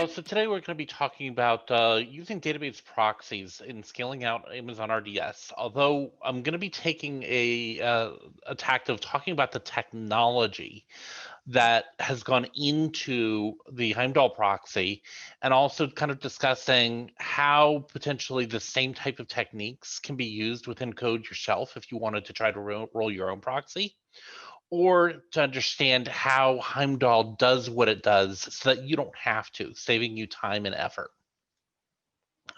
So today we're going to be talking about using database proxies in scaling out Amazon RDS. Although I'm going to be taking a tact of talking about the technology that has gone into the Heimdal proxy, and also kind of discussing how potentially the same type of techniques can be used within code yourself if you wanted to try to roll your own proxy, or to understand how Heimdal does what it does so that you don't have to, saving you time and effort.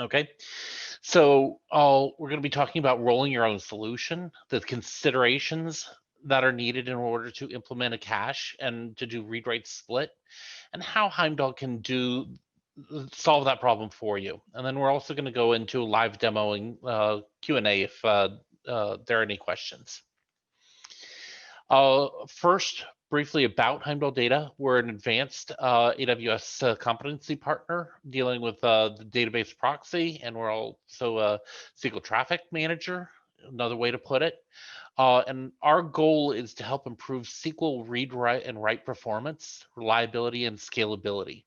Okay, so we're going to be talking about rolling your own solution, the considerations that are needed in order to implement a cache and to do read-write split, and how Heimdal can solve that problem for you. And then we're also going to go into live demoing Q&A if there are any questions. First, briefly about Heimdal Data. We're an advanced AWS competency partner dealing with the database proxy, and we're also a SQL traffic manager, another way to put it. And our goal is to help improve SQL read, write, and write performance, reliability, and scalability.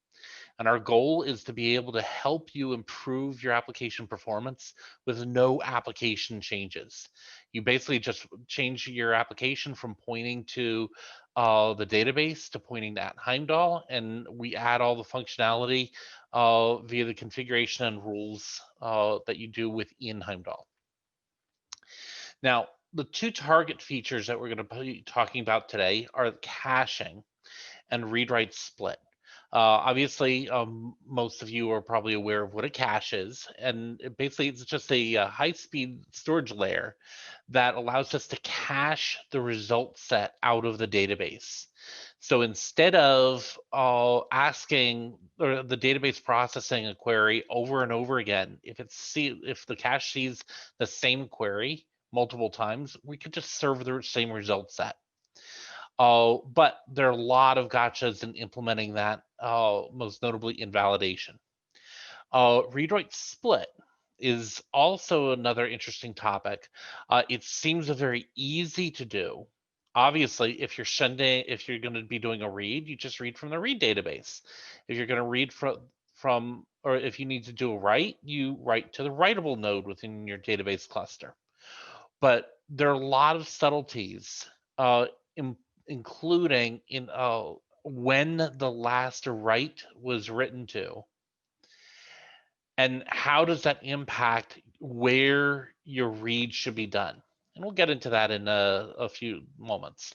And our goal is to be able to help you improve your application performance with no application changes. You basically just change your application from pointing to the database to pointing at Heimdal, and we add all the functionality via the configuration and rules that you do within Heimdal. Now, the two target features that we're going to be talking about today are caching and read-write split. Obviously, most of you are probably aware of what a cache is, and basically it's just a high-speed storage layer that allows us to cache the result set out of the database. So instead of asking or the database processing a query over and over again, if the cache sees the same query multiple times, we could just serve the same result set. But there are a lot of gotchas in implementing that, most notably invalidation. Read-write split is also another interesting topic. It seems very easy to do. Obviously, if you're going to be doing a read, you just read from the read database. If you're going to read or if you need to do a write, you write to the writable node within your database cluster. But there are a lot of subtleties, including in when the last write was written to, and how does that impact where your read should be done. And we'll get into that in a few moments.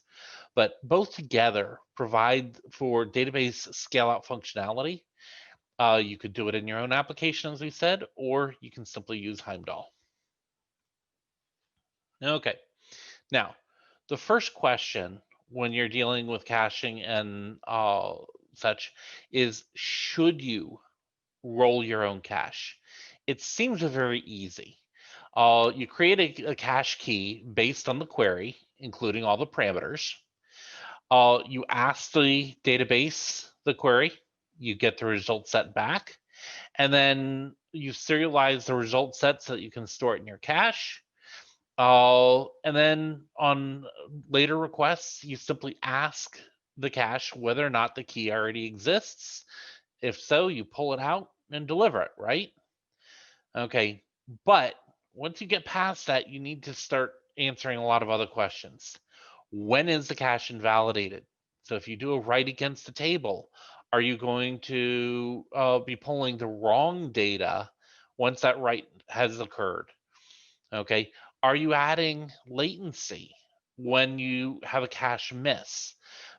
But both together provide for database scale out functionality. You could do it in your own application, as we said, or you can simply use Heimdal. Okay, now the first question when you're dealing with caching and such is, should you roll your own cache? It seems very easy. You create a cache key based on the query, including all the parameters. You ask the database the query, you get the result set back, and then you serialize the result set so that you can store it in your cache. And then on later requests, you simply ask the cache whether or not the key already exists. If so, you pull it out and deliver it, right? Okay, but once you get past that, you need to start answering a lot of other questions. When is the cache invalidated? So if you do a write against the table, are you going to be pulling the wrong data once that write has occurred? Okay, are you adding latency when you have a cache miss?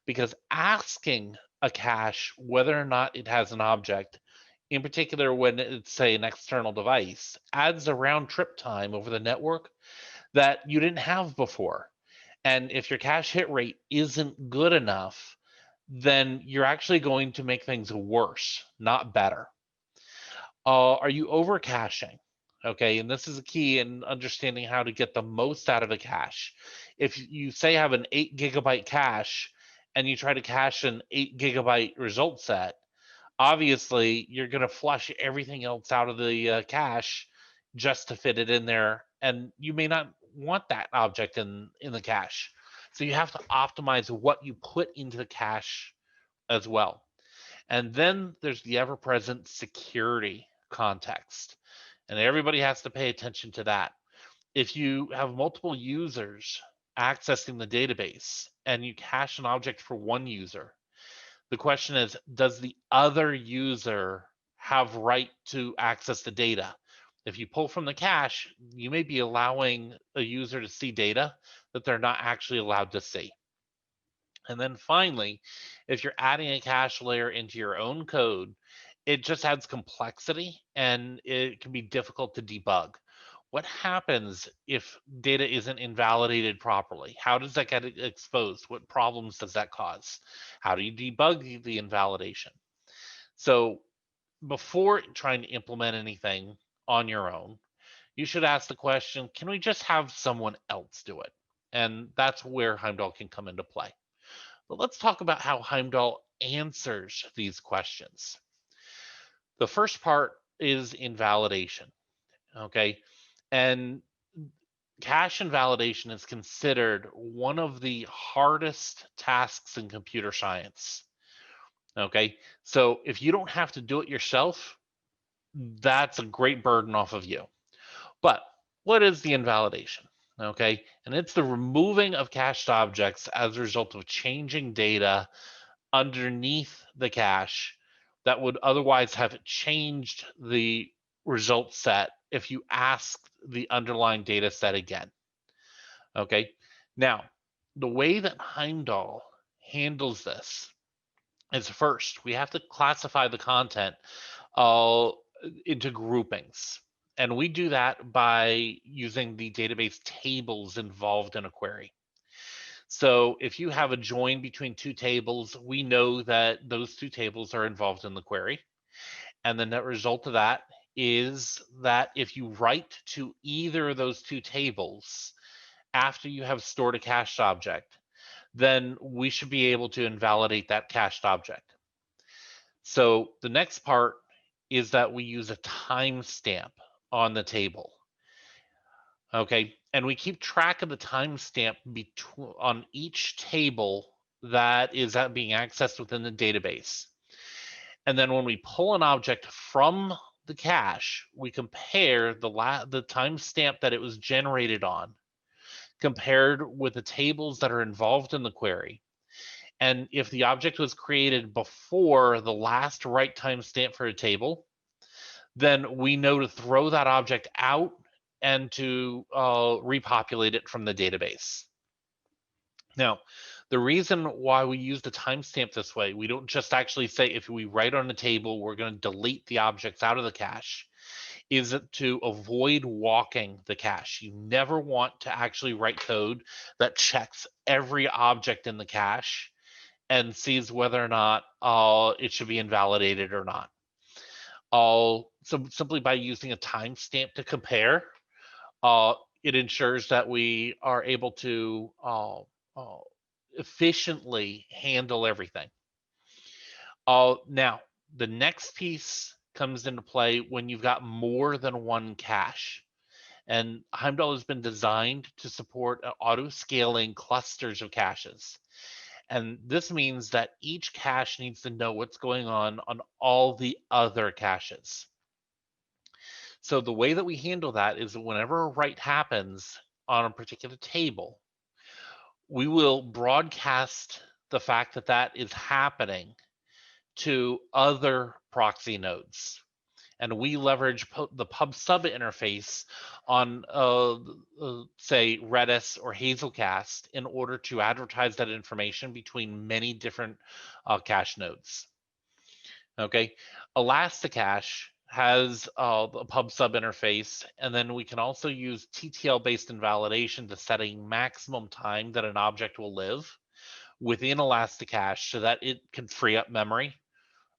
Because asking a cache whether or not it has an object, in particular when it's, say, an external device, adds a round trip time over the network that you didn't have before. And if your cache hit rate isn't good enough, then you're actually going to make things worse, not better. Are you over caching? Okay, and this is a key in understanding how to get the most out of a cache. If you say have an 8 GB cache and you try to cache an 8 GB result set, obviously you're going to flush everything else out of the cache just to fit it in there, and you may not want that object in the cache. So you have to optimize what you put into the cache as well. And then there's the ever-present security context. And everybody has to pay attention to that. If you have multiple users accessing the database and you cache an object for one user, the question is, does the other user have right to access the data? If you pull from the cache, you may be allowing a user to see data that they're not actually allowed to see. And then finally, if you're adding a cache layer into your own code, it just adds complexity and it can be difficult to debug. What happens if data isn't invalidated properly? How does that get exposed? What problems does that cause? How do you debug the invalidation? So before trying to implement anything on your own, you should ask the question, can we just have someone else do it? And that's where Heimdal can come into play. But let's talk about how Heimdal answers these questions. The first part is invalidation, okay? And cache invalidation is considered one of the hardest tasks in computer science, okay? So if you don't have to do it yourself, that's a great burden off of you. But what is the invalidation? Okay, and it's the removing of cached objects as a result of changing data underneath the cache that would otherwise have changed the result set if you asked the underlying data set again. Okay, now the way that Heimdal handles this is first we have to classify the content uh, into groupings. And we do that by using the database tables involved in a query. So if you have a join between two tables, we know that those two tables are involved in the query. And the net result of that is that if you write to either of those two tables after you have stored a cached object, then we should be able to invalidate that cached object. So the next part is that we use a timestamp on the table. Okay, and we keep track of the timestamp on each table that is being accessed within the database. And then when we pull an object from the cache, we compare the timestamp that it was generated on compared with the tables that are involved in the query. And if the object was created before the last write timestamp for a table, then we know to throw that object out and to repopulate it from the database. Now, the reason why we use the timestamp this way, we don't just actually say if we write on a table, we're going to delete the objects out of the cache, is to avoid walking the cache. You never want to actually write code that checks every object in the cache and sees whether or not it should be invalidated or not. So simply by using a timestamp to compare, it ensures that we are able to efficiently handle everything. Now, the next piece comes into play when you've got more than one cache. And Heimdal has been designed to support auto-scaling clusters of caches. And this means that each cache needs to know what's going on all the other caches. So the way that we handle that is whenever a write happens on a particular table, we will broadcast the fact that that is happening to other proxy nodes. And we leverage the pub sub interface on, say, Redis or Hazelcast in order to advertise that information between many different cache nodes. Okay, Elasticache has a pub sub interface, and then we can also use TTL based invalidation to set a maximum time that an object will live within Elasticache so that it can free up memory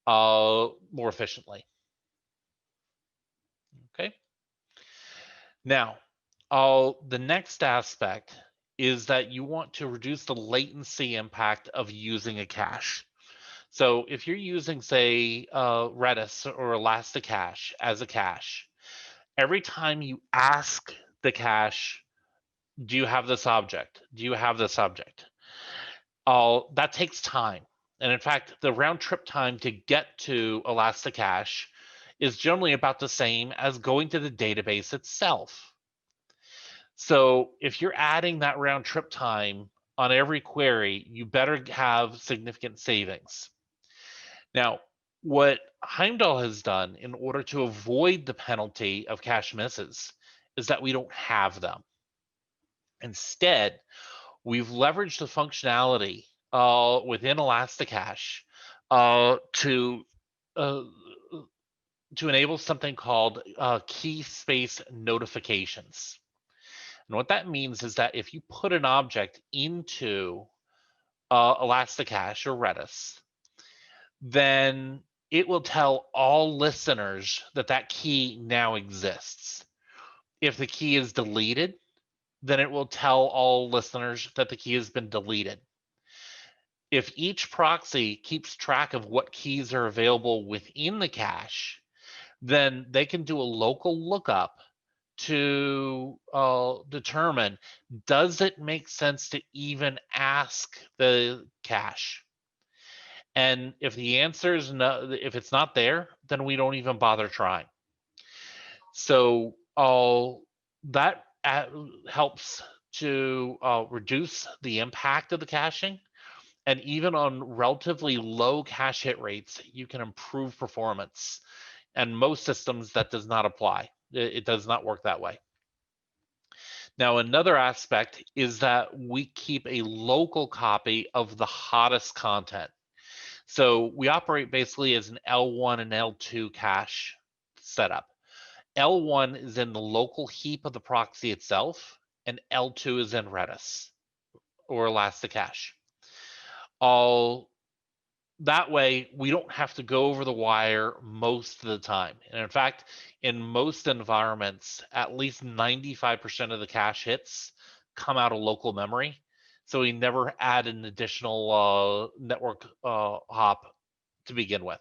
more efficiently. Okay. Now, the next aspect is that you want to reduce the latency impact of using a cache. So if you're using, say, Redis or Elasticache as a cache, every time you ask the cache, do you have this object? Do you have this object? That takes time. And in fact, the round trip time to get to Elasticache is generally about the same as going to the database itself. So if you're adding that round trip time on every query, you better have significant savings. Now, what Heimdal has done in order to avoid the penalty of cache misses is that we don't have them. Instead, we've leveraged the functionality within Elasticache to uh, enable something called key space notifications. And what that means is that if you put an object into Elasticache or Redis, then it will tell all listeners that that key now exists. If the key is deleted, then it will tell all listeners that the key has been deleted. If each proxy keeps track of what keys are available within the cache, then they can do a local lookup to determine, does it make sense to even ask the cache? And if the answer is no, if it's not there, then we don't even bother trying. So that helps to reduce the impact of the caching. And even on relatively low cache hit rates, you can improve performance. And most systems, that does not apply. It does not work that way. Now, another aspect is that we keep a local copy of the hottest content. So we operate basically as an L1 and L2 cache setup. L1 is in the local heap of the proxy itself, and L2 is in Redis or Elasticache. All that way, we don't have to go over the wire most of the time. And in fact, in most environments, at least 95% of the cache hits come out of local memory. So we never add an additional network hop to begin with.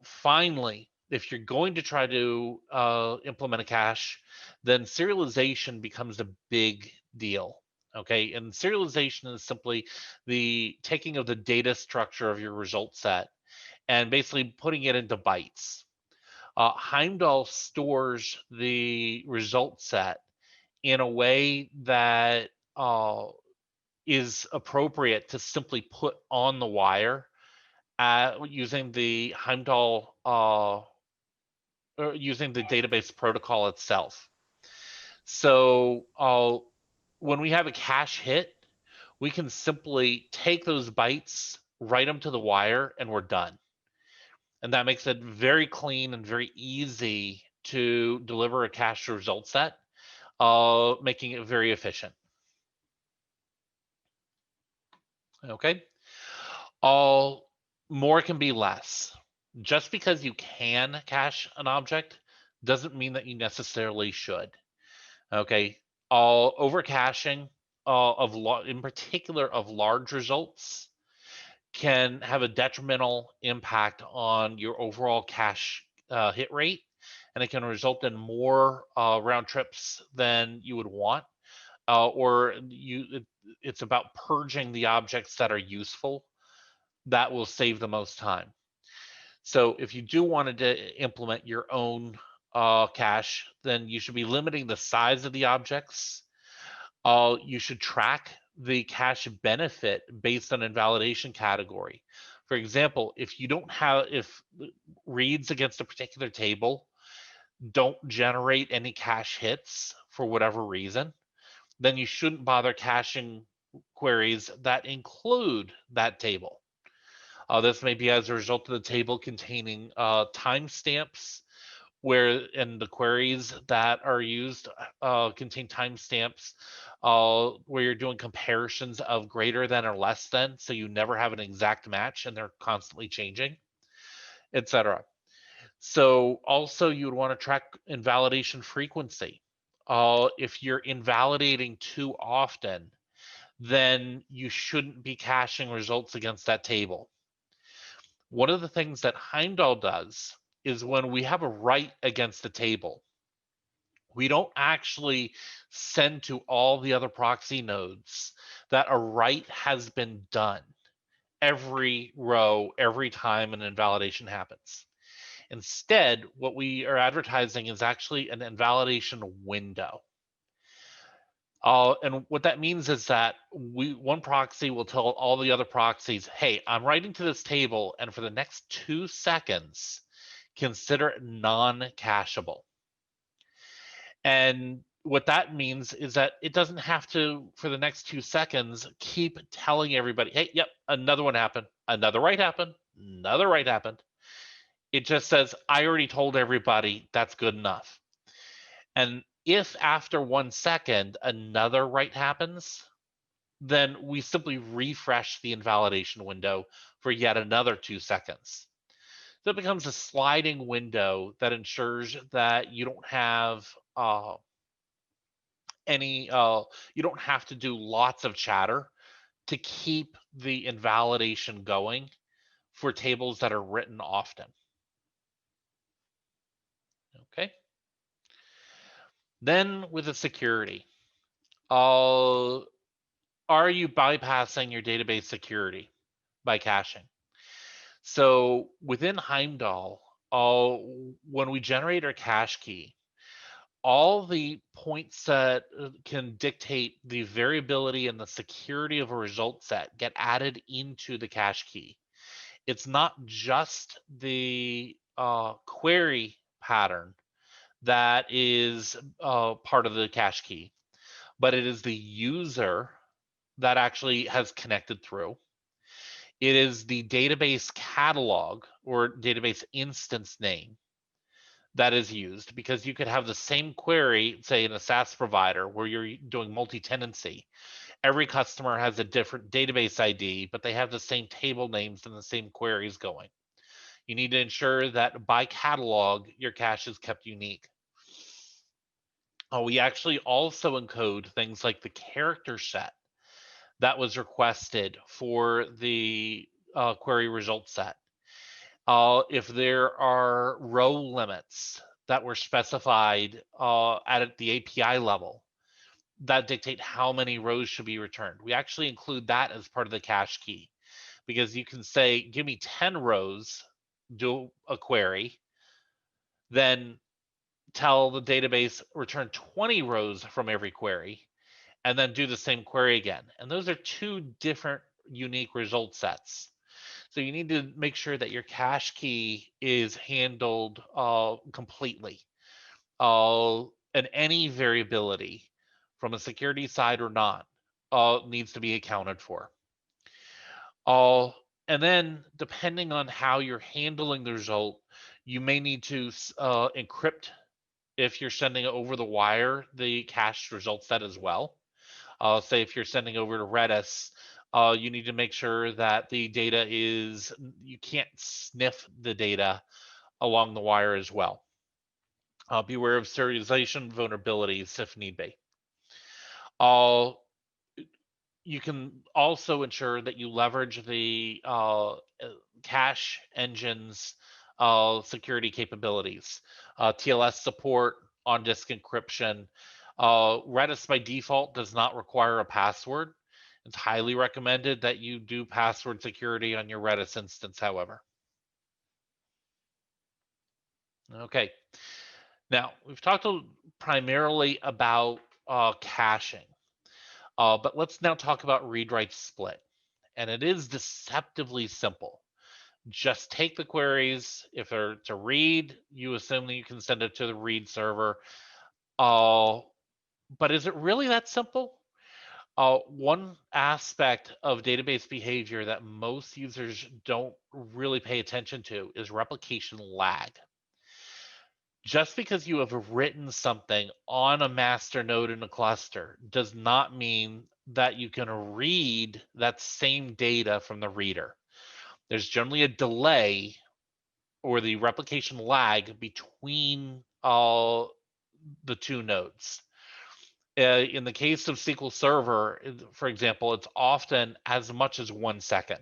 Finally, if you're going to try to implement a cache, then serialization becomes a big deal. Okay, and serialization is simply the taking of the data structure of your result set and basically putting it into bytes. Heimdal stores the result set in a way that is appropriate to simply put on the wire using the Heimdal or using the database protocol itself. So when we have a cache hit, we can simply take those bytes, write them to the wire, and we're done. And that makes it very clean and very easy to deliver a cache result set, making it very efficient. Okay. All more can be less. Just because you can cache an object doesn't mean that you necessarily should. Okay. All over caching in particular of large results can have a detrimental impact on your overall cache hit rate, and it can result in more round trips than you would want. It's about purging the objects that are useful. That will save the most time. So if you do want to implement your own cache, then you should be limiting the size of the objects. You should track the cache benefit based on invalidation category. For example, if reads against a particular table don't generate any cache hits for whatever reason, then you shouldn't bother caching queries that include that table. This may be as a result of the table containing timestamps, and the queries that are used contain timestamps where you're doing comparisons of greater than or less than, so you never have an exact match and they're constantly changing, etc. So also you would want to track invalidation frequency. If you're invalidating too often, then you shouldn't be caching results against that table. One of the things that Heimdal does is when we have a write against the table, we don't actually send to all the other proxy nodes that a write has been done. every row every time an invalidation happens. Instead, what we are advertising is actually an invalidation window. And what that means is that one proxy will tell all the other proxies, hey, I'm writing to this table, and for the next 2 seconds, consider it non-cacheable. And what that means is that it doesn't have to, for the next 2 seconds, keep telling everybody, hey, yep, another one happened, another write happened, another write happened. It just says, I already told everybody that's good enough. And if after 1 second another write happens, then we simply refresh the invalidation window for yet another 2 seconds. So it becomes a sliding window that ensures that you don't have you don't have to do lots of chatter to keep the invalidation going for tables that are written often. Okay. Then with the security, are you bypassing your database security by caching? So within Heimdal, when we generate our cache key, all the points that can dictate the variability and the security of a result set get added into the cache key. It's not just the query pattern that is part of the cache key, but it is the user that actually has connected through. It is the database catalog or database instance name that is used, because you could have the same query, say in a SaaS provider where you're doing multi-tenancy. Every customer has a different database ID, but they have the same table names and the same queries going. You need to ensure that by catalog, your cache is kept unique. We actually also encode things like the character set that was requested for the query result set. If there are row limits that were specified at the API level that dictate how many rows should be returned, we actually include that as part of the cache key, because you can say, give me 10 rows, do a query, then tell the database return 20 rows from every query, and then do the same query again. And those are two different unique result sets. So you need to make sure that your cache key is handled completely. And any variability from a security side or not needs to be accounted for. Uh, and then depending on how you're handling the result, you may need to encrypt, if you're sending over the wire, the cached result set as well. Say if you're sending over to Redis, you need to make sure that the data is, you can't sniff the data along the wire as well. Beware of serialization vulnerabilities if need be. You can also ensure that you leverage the cache engine's security capabilities, TLS support, on-disk encryption. Redis by default does not require a password. It's highly recommended that you do password security on your Redis instance, however. Okay, now we've talked primarily about caching, but let's now talk about ReadWrite Split. And it is deceptively simple. Just take the queries. If they're to read, you assume that you can send it to the read server. But is it really that simple? One aspect of database behavior that most users don't really pay attention to is replication lag. Just because you have written something on a master node in a cluster does not mean that you can read that same data from the reader. There's generally a delay or the replication lag between the two nodes. In the case of SQL Server, for example, it's often as much as 1 second.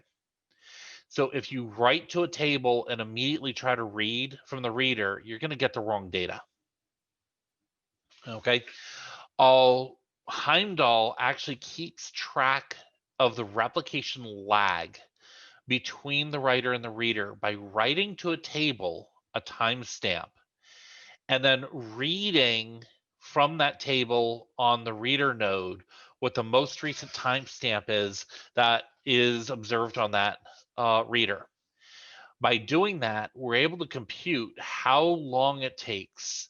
So if you write to a table and immediately try to read from the reader, you're going to get the wrong data. Okay. Heimdal actually keeps track of the replication lag between the writer and the reader by writing to a table a timestamp and then reading from that table on the reader node what the most recent timestamp is that is observed on that reader. By doing that, we're able to compute how long it takes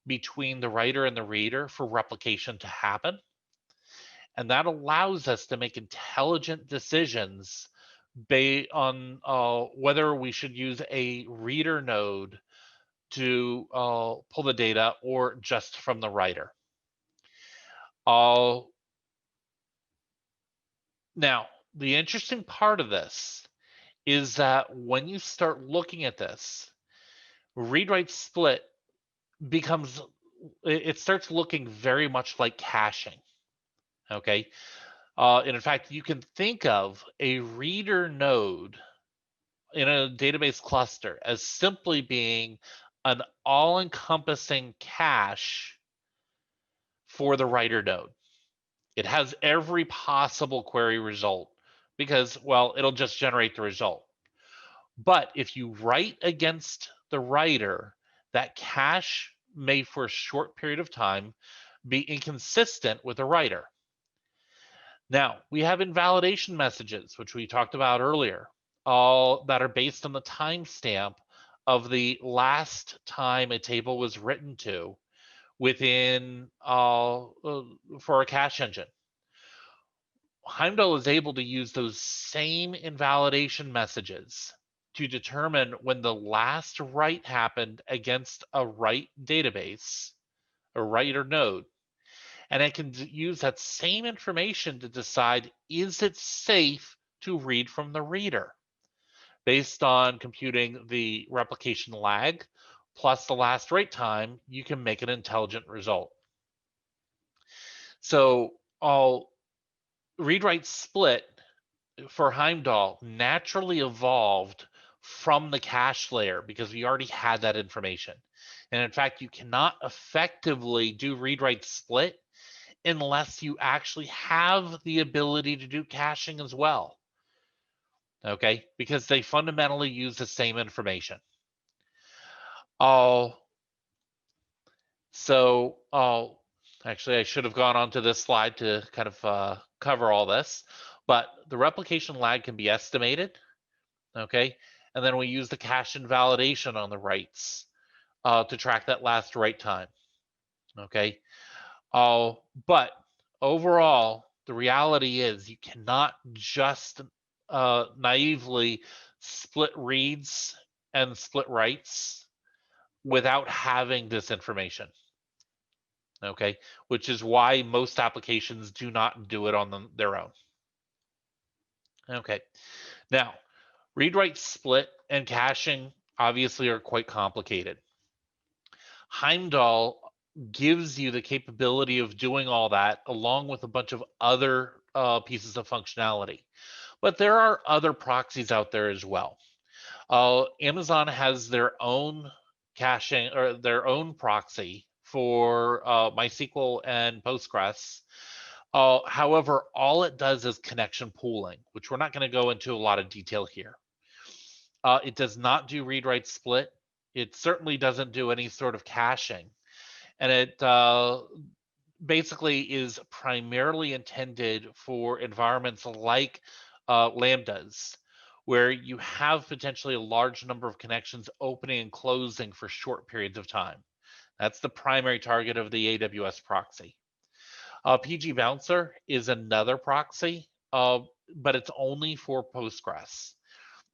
between the writer and the reader for replication to happen. And that allows us to make intelligent decisions based on whether we should use a reader node to pull the data or just from the writer. Now, the interesting part of this is that when you start looking at this, read-write split becomes, it starts looking very much like caching, okay? And in fact, you can think of a reader node in a database cluster as simply being an all-encompassing cache for the writer node. It has every possible query result because, well, it'll just generate the result. But if you write against the writer, that cache may for a short period of time be inconsistent with the writer. Now, we have invalidation messages, which we talked about earlier, all that are based on the timestamp of the last time a table was written to within for a cache engine. Heimdal is able to use those same invalidation messages to determine when the last write happened against a write database, a writer node, and I can use that same information to decide, is it safe to read from the reader? Based on computing the replication lag plus the last write time, you can make an intelligent result. So I'll ReadWrite Split for Heimdal naturally evolved from the cache layer because we already had that information. And in fact, you cannot effectively do ReadWrite Split unless you actually have the ability to do caching as well. Okay, because they fundamentally use the same information. Actually, I should have gone on to this slide to kind of cover all this, but the replication lag can be estimated, okay? And then we use the cache invalidation on the writes to track that last write time, okay? But overall, the reality is you cannot just naively split reads and split writes without having this information, okay? Which is why most applications do not do it on their own. Okay, now read-write split and caching obviously are quite complicated. Heimdal gives you the capability of doing all that along with a bunch of other pieces of functionality. But there are other proxies out there as well. Amazon has their own caching or their own proxy for MySQL and Postgres. However, all it does is connection pooling, which we're not going to go into a lot of detail here. It does not do read-write split. It certainly doesn't do any sort of caching. And it basically is primarily intended for environments like Lambdas, where you have potentially a large number of connections opening and closing for short periods of time. That's the primary target of the AWS proxy. PG Bouncer is another proxy, but it's only for Postgres.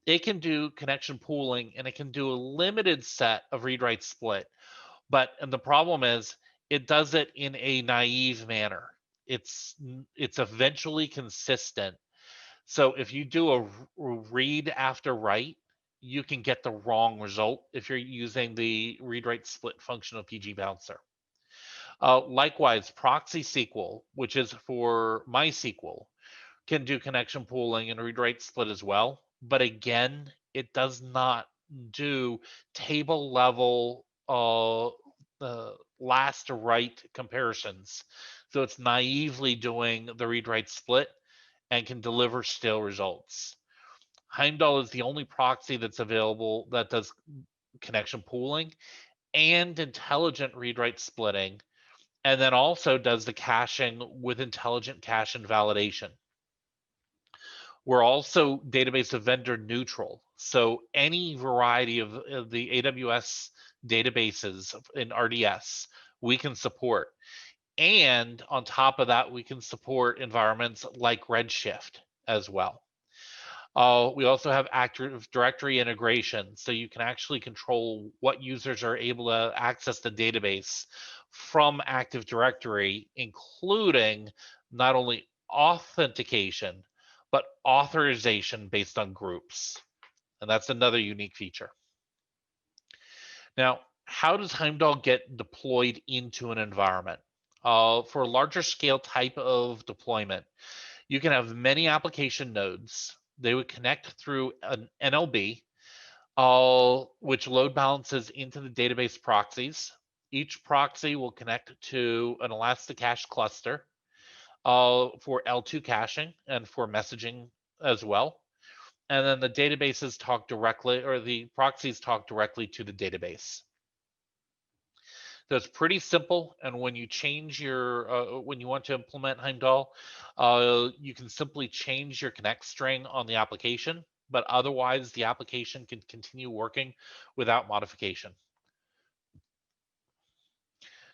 It can do connection pooling and it can do a limited set of read-write split. And the problem is it does it in a naive manner. It's eventually consistent. So if you do a read after write, you can get the wrong result if you're using the read-write split function of PG Bouncer. Likewise, Proxy SQL, which is for MySQL, can do connection pooling and read-write split as well. But again, it does not do table level last write comparisons. So it's naively doing the read-write split and can deliver stale results. Heimdal is the only proxy that's available that does connection pooling and intelligent read-write splitting, and then also does the caching with intelligent cache invalidation. We're also database vendor neutral. So any variety of the AWS databases in RDS, we can support. And on top of that, we can support environments like Redshift as well. We also have Active Directory integration, so you can actually control what users are able to access the database from Active Directory, including not only authentication, but authorization based on groups. And that's another unique feature. Now, how does Heimdal get deployed into an environment? For a larger scale type of deployment, you can have many application nodes. They would connect through an NLB, which load balances into the database proxies. Each proxy will connect to an Elasticache cluster for L2 caching and for messaging as well. And then the databases talk directly, or the proxies talk directly to the database. So it's pretty simple. And when you change your, when you want to implement Heimdal, you can simply change your connect string on the application, but otherwise the application can continue working without modification.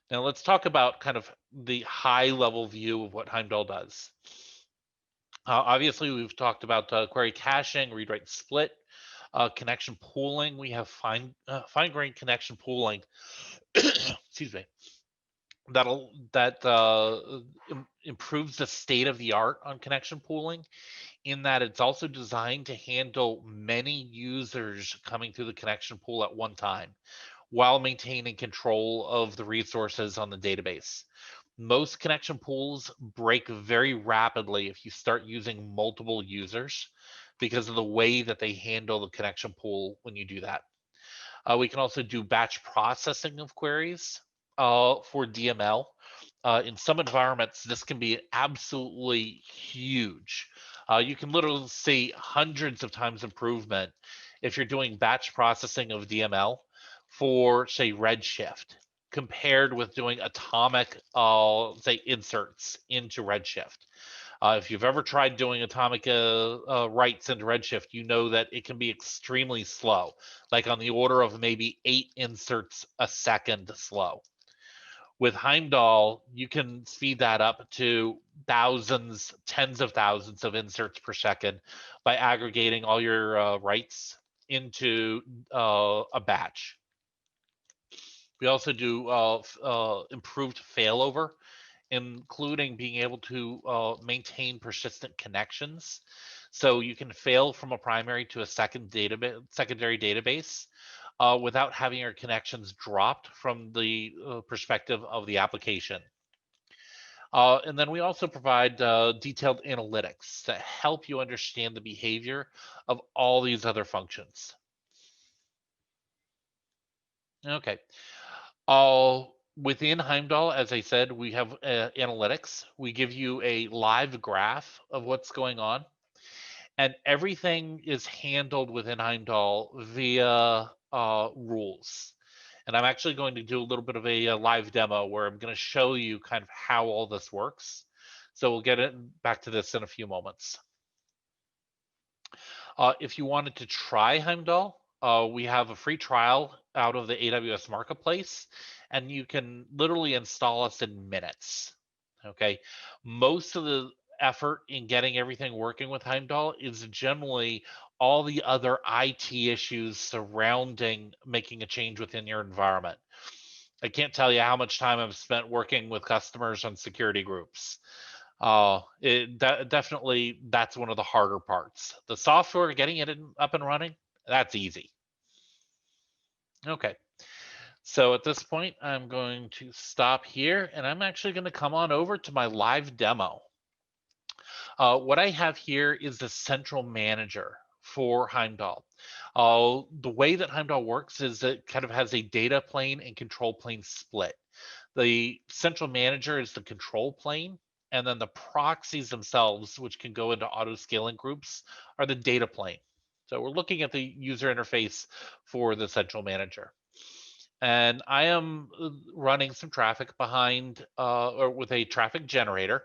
Now let's talk about kind of the high level view of what Heimdal does. Obviously, we've talked about query caching, read-write split, connection pooling. We have fine-grained connection pooling. Excuse me. That improves the state of the art on connection pooling, in that it's also designed to handle many users coming through the connection pool at one time while maintaining control of the resources on the database. Most connection pools break very rapidly if you start using multiple users because of the way that they handle the connection pool when you do that. We can also do batch processing of queries for DML. In some environments, this can be absolutely huge. You can literally see hundreds of times improvement if you're doing batch processing of DML for, say, Redshift, compared with doing atomic, say, inserts into Redshift. If you've ever tried doing atomic writes into Redshift, you know that it can be extremely slow, like on the order of maybe 8 inserts a second slow. With Heimdal, you can speed that up to thousands, tens of thousands of inserts per second by aggregating all your writes into a batch. We also do improved failover, including being able to maintain persistent connections. So you can fail from a primary to a secondary database without having your connections dropped from the perspective of the application. And then we also provide detailed analytics that help you understand the behavior of all these other functions. Okay. Within Heimdal, as I said, we have analytics. We give you a live graph of what's going on, and everything is handled within Heimdal via rules. And I'm actually going to do a little bit of a live demo where I'm going to show you kind of how all this works. So we'll get back to this in a few moments. If you wanted to try Heimdal, we have a free trial out of the AWS Marketplace, and you can literally install us in minutes. Okay, most of the effort in getting everything working with Heimdal is generally all the other IT issues surrounding making a change within your environment. I can't tell you how much time I've spent working with customers on security groups. Definitely that's one of the harder parts. The software, getting it up and running, that's easy. Okay, so at this point, I'm going to stop here, and I'm actually going to come on over to my live demo. What I have here is the central manager for Heimdal. The way that Heimdal works is it kind of has a data plane and control plane split. The central manager is the control plane, and then the proxies themselves, which can go into auto scaling groups, are the data plane. So we're looking at the user interface for the central manager. And I am running some traffic behind or with a traffic generator.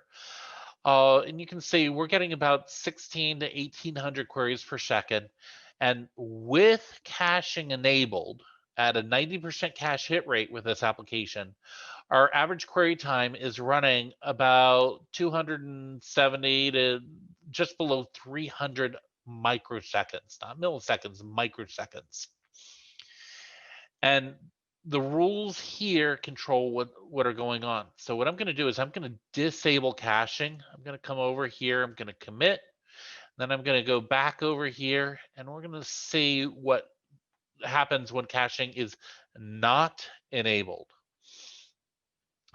And you can see we're getting about 16 to 1800 queries per second. And with caching enabled at a 90% cache hit rate with this application, our average query time is running about 270 to just below 300 microseconds, not milliseconds, microseconds. And the rules here control what are going on. So what I'm going to do is I'm going to disable caching. I'm going to come over here. I'm going to commit. Then I'm going to go back over here, and we're going to see what happens when caching is not enabled.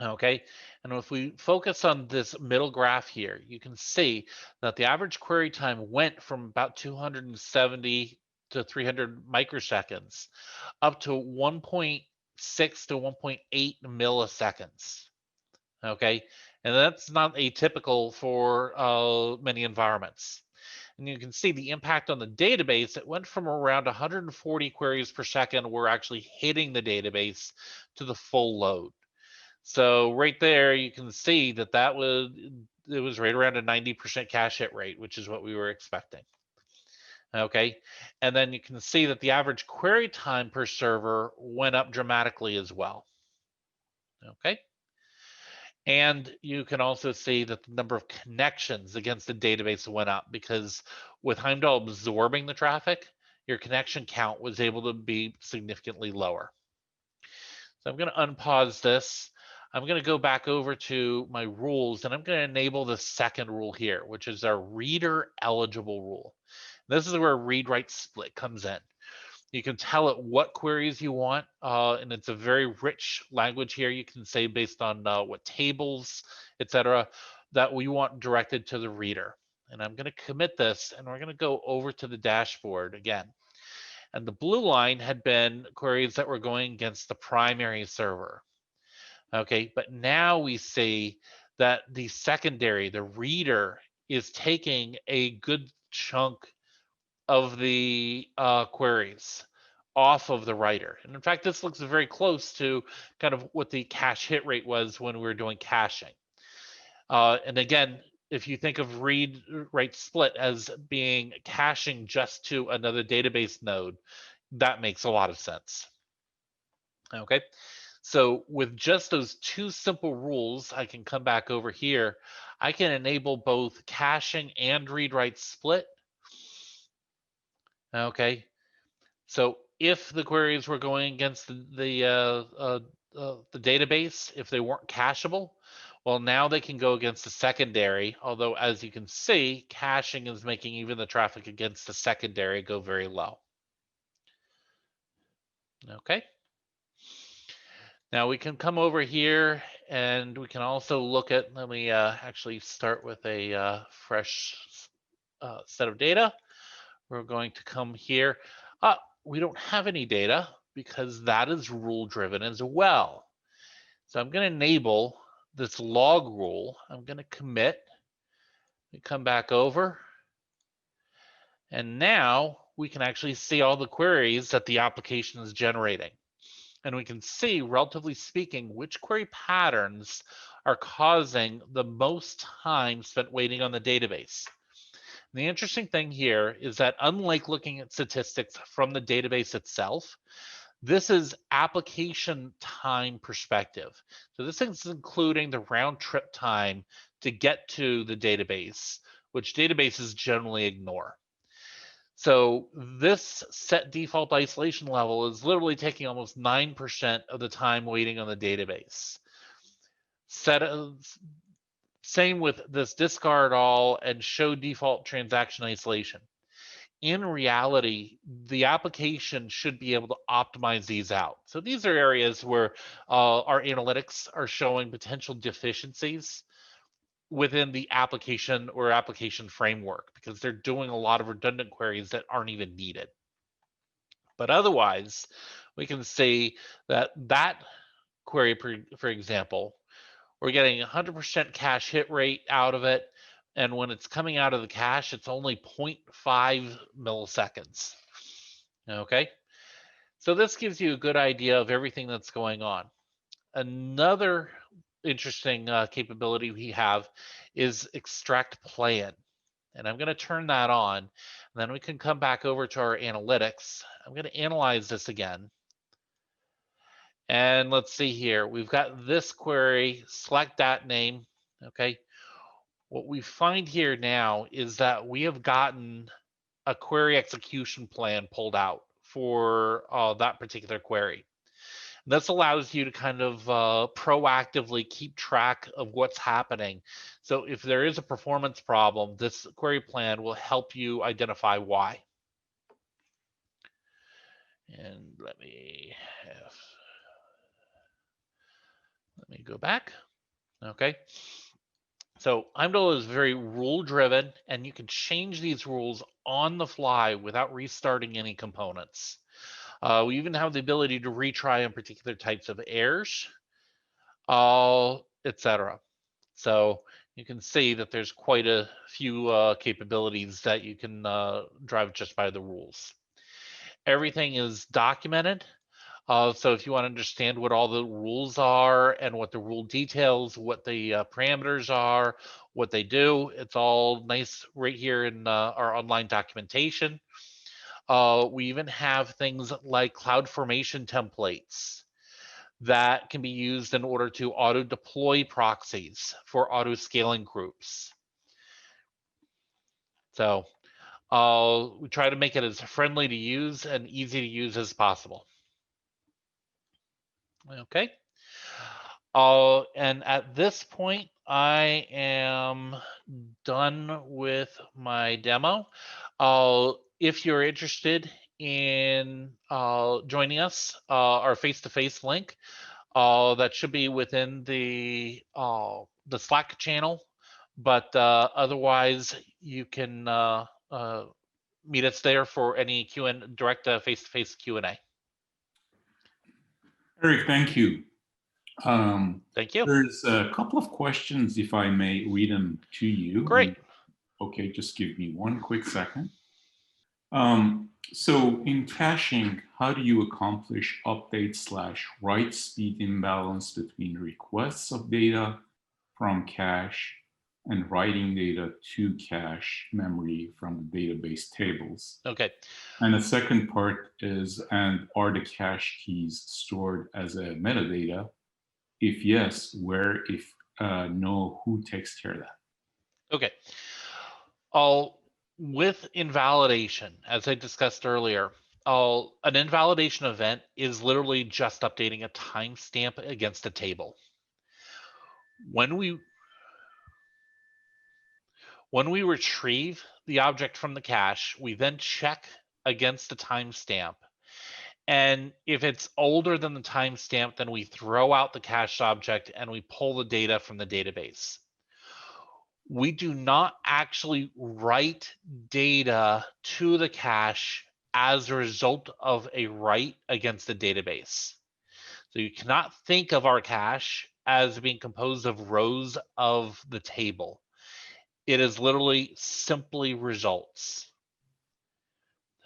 Okay, and if we focus on this middle graph here, you can see that the average query time went from about 270 to 300 microseconds up to 1.6 to 1.8 milliseconds. Okay, and that's not atypical for many environments. And you can see the impact on the database. It went from around 140 queries per second, we're actually hitting the database, to the full load. So right there, you can see that it was right around a 90% cache hit rate, which is what we were expecting. Okay, and then you can see that the average query time per server went up dramatically as well. Okay, and you can also see that the number of connections against the database went up, because with Heimdal absorbing the traffic, your connection count was able to be significantly lower. So I'm going to unpause this. I'm going to go back over to my rules, and I'm going to enable the second rule here, which is our reader eligible rule. This is where ReadWrite Split comes in. You can tell it what queries you want, and it's a very rich language here. You can say based on what tables, etc., that we want directed to the reader. And I'm going to commit this, and we're going to go over to the dashboard again. And the blue line had been queries that were going against the primary server. Okay, but now we see that the secondary, the reader, is taking a good chunk of the queries off of the writer. And in fact, this looks very close to kind of what the cache hit rate was when we were doing caching. And again, if you think of read-write split as being caching just to another database node, that makes a lot of sense. Okay, so with just those two simple rules, I can come back over here. I can enable both caching and read-write split. Okay, so if the queries were going against the database, if they weren't cacheable, well, now they can go against the secondary, although as you can see, caching is making even the traffic against the secondary go very low. Okay. Now we can come over here, and we can also look at, let me actually start with a fresh set of data. We're going to come here. We don't have any data because that is rule driven as well. So I'm going to enable this log rule. I'm going to commit. We come back over. And now we can actually see all the queries that the application is generating. And we can see, relatively speaking, which query patterns are causing the most time spent waiting on the database. And the interesting thing here is that, unlike looking at statistics from the database itself, this is application time perspective. So this is including the round trip time to get to the database, which databases generally ignore. So this set default isolation level is literally taking almost 9% of the time waiting on the database. Same with this discard all and show default transaction isolation. In reality, the application should be able to optimize these out. So these are areas where our analytics are showing potential deficiencies within the application or application framework, because they're doing a lot of redundant queries that aren't even needed. But otherwise, we can see that query, for example, we're getting 100% cache hit rate out of it, And when it's coming out of the cache, it's only 0.5 milliseconds. Okay, so this gives you a good idea of everything that's going on. Another interesting capability we have is extract plan. And I'm going to turn that on. And then we can come back over to our analytics. I'm going to analyze this again. And let's see here. We've got this query, select that name. Okay. What we find here now is that we have gotten a query execution plan pulled out for that particular query. This allows you to kind of proactively keep track of what's happening. So if there is a performance problem, this query plan will help you identify why. And let me go back. Okay. So Heimdal is very rule driven, and you can change these rules on the fly without restarting any components. We even have the ability to retry on particular types of errors, etc. So you can see that there's quite a few capabilities that you can drive just by the rules. Everything is documented. So if you want to understand what all the rules are and what the rule details, what the parameters are, what they do, it's all nice right here in our online documentation. We even have things like CloudFormation templates that can be used in order to auto deploy proxies for auto scaling groups. So we try to make it as friendly to use and easy to use as possible. Okay. And at this point, I am done with my demo. If you're interested in joining us, our face-to-face link, that should be within the Slack channel. But otherwise, you can meet us there for any direct face-to-face Q&A. Eric, thank you. Thank you. There's a couple of questions, if I may read them to you. Great. Okay, just give me one quick second. So in caching, how do you accomplish update/write speed imbalance between requests of data from cache and writing data to cache memory from the database tables? Okay. And the second part is, and are the cache keys stored as a metadata? If yes, where? If no, who takes care of that? Okay. With invalidation, as I discussed earlier, an invalidation event is literally just updating a timestamp against a table. When we retrieve the object from the cache, we then check against the timestamp. And if it's older than the timestamp, then we throw out the cache object and we pull the data from the database. We do not actually write data to the cache as a result of a write against the database. So you cannot think of our cache as being composed of rows of the table. It is literally simply results.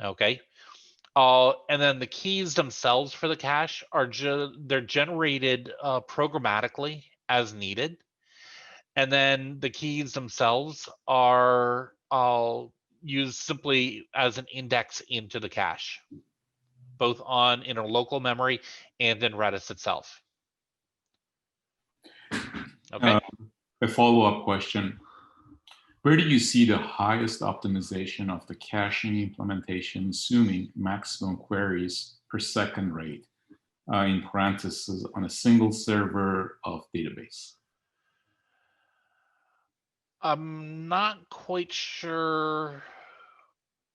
Okay. And then the keys themselves for the cache are they're generated programmatically as needed. And then the keys themselves are used simply as an index into the cache, both in our local memory and in Redis itself. Okay. A follow-up question. Where do you see the highest optimization of the caching implementation, assuming maximum queries per second rate, in parentheses, on a single server of database? I'm not quite sure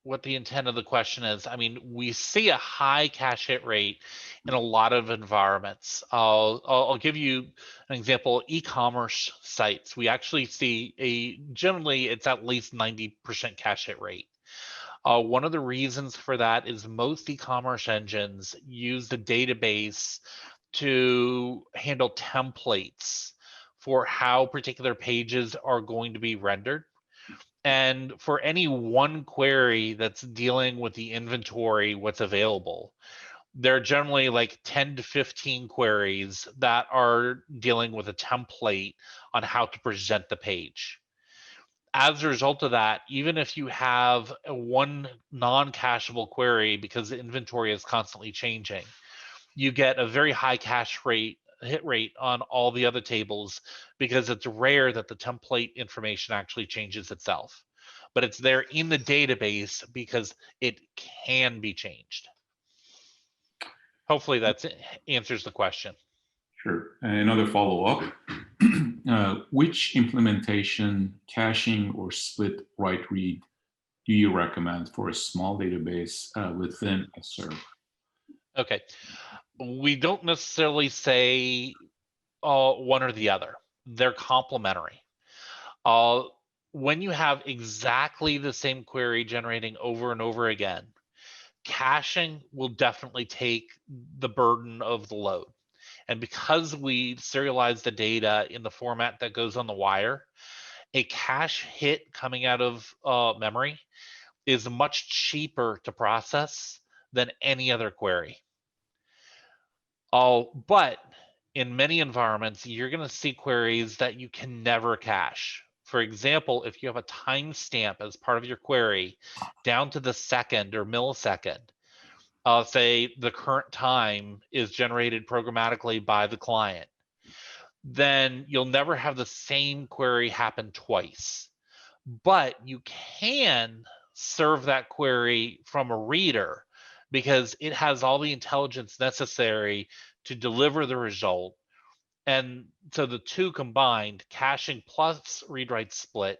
what the intent of the question is. I mean, we see a high cache hit rate in a lot of environments. I'll give you an example. E-commerce sites, we actually see generally it's at least 90% cache hit rate. One of the reasons for that is most e-commerce engines use the database to handle templates for how particular pages are going to be rendered. And for any one query that's dealing with the inventory, what's available, there are generally like 10 to 15 queries that are dealing with a template on how to present the page. As a result of that, even if you have one non-cacheable query because the inventory is constantly changing, you get a very high hit rate on all the other tables because it's rare that the template information actually changes itself. But it's there in the database because it can be changed. Hopefully that answers the question. Sure. Another follow-up. Which implementation, caching or split write-read, do you recommend for a small database within a server? Okay. We don't necessarily say one or the other. They're complementary. When you have exactly the same query generating over and over again, caching will definitely take the burden of the load. And because we serialize the data in the format that goes on the wire, a cache hit coming out of memory is much cheaper to process than any other query. But in many environments, you're going to see queries that you can never cache. For example, if you have a timestamp as part of your query down to the second or millisecond, say the current time is generated programmatically by the client, then you'll never have the same query happen twice. But you can serve that query from a reader because it has all the intelligence necessary to deliver the result. And so the two combined, caching plus read-write split,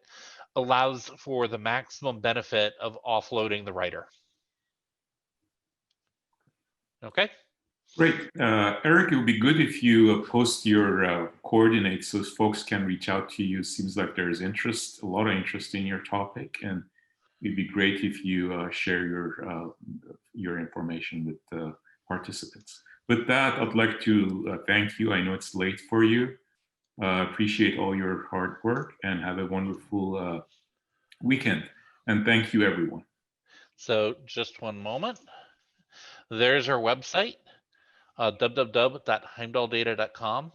allows for the maximum benefit of offloading the writer. Okay. Great. Eric, it would be good if you post your coordinates so folks can reach out to you. Seems like there's interest, a lot of interest in your topic, and it'd be great if you share your information with the participants. With that, I'd like to thank you. I know it's late for you. Appreciate all your hard work and have a wonderful weekend. And thank you, everyone. So just one moment. There's our website, www.heimdaldata.com.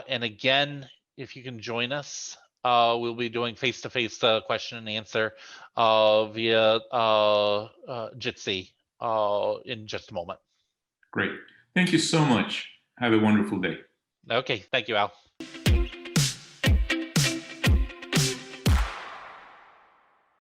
And again, if you can join us, we'll be doing face-to-face question and answer via Jitsi in just a moment. Great. Thank you so much. Have a wonderful day. Okay. Thank you, Al.